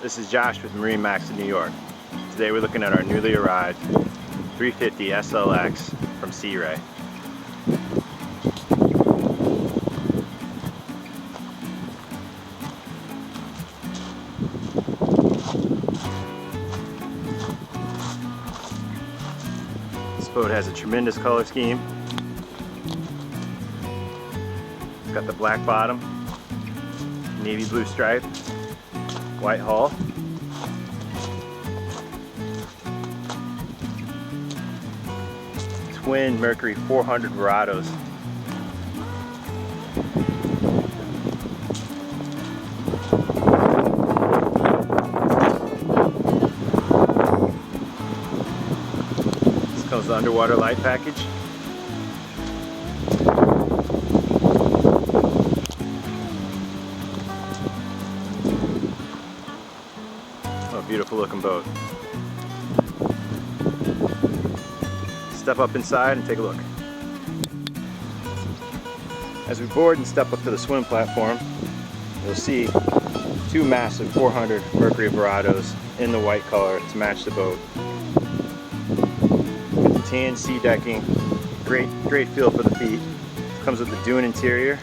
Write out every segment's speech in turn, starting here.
This is Josh with MarineMax in New York. Today we're looking at our newly arrived 350 SLX from Sea Ray. This boat has a tremendous color scheme. It's got the black bottom, navy blue stripe, white hull. Twin Mercury 400 Verados. This comes with the underwater light package. Oh, beautiful looking boat. Step up inside and take a look. As we board and step up to the swim platform, you'll see two massive 400 Mercury Verados in the white color to match the boat. With the tan sea decking, great feel for the feet. Comes with the dune interior.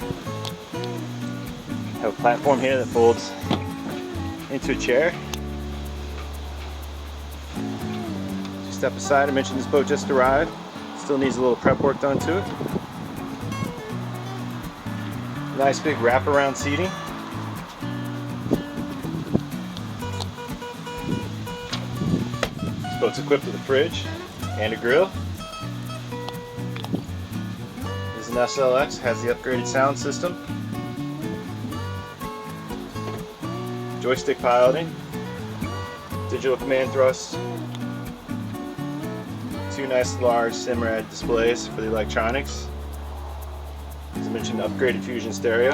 Have a platform here that folds into a chair. Step aside, I mentioned this boat just arrived. Still needs a little prep work done to it. Nice big wraparound seating. This boat's equipped with a fridge and a grill. This is an SLX, has the upgraded sound system. Joystick piloting. Digital command thrust. Two nice large Simrad displays for the electronics. As I mentioned, upgraded fusion stereo.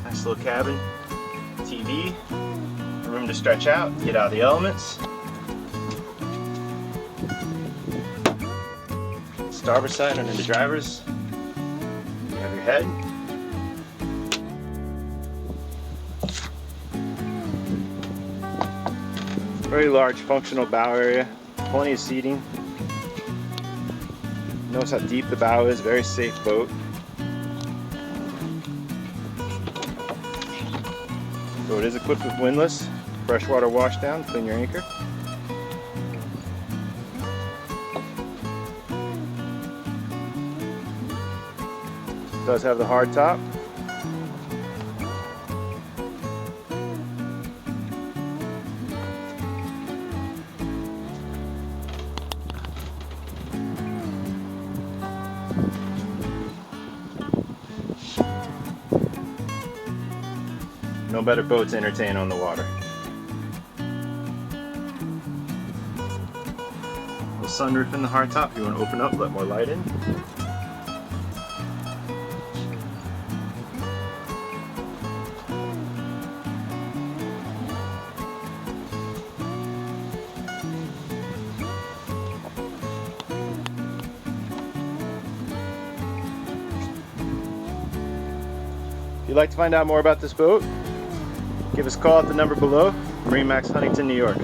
Nice little cabin, TV, room to stretch out, get out of the elements. Starboard side under the driver's, you have your head. Very large functional bow area, plenty of seating. Notice how deep the bow is, very safe boat. Boat is equipped with windlass, freshwater washdown, clean your anchor. Does have the hard top. No better boat to entertain on the water. The sunroof in the hard top, if you want to open up, let more light in. If you'd like to find out more about this boat, give us a call at the number below. MarineMax, Huntington, New York.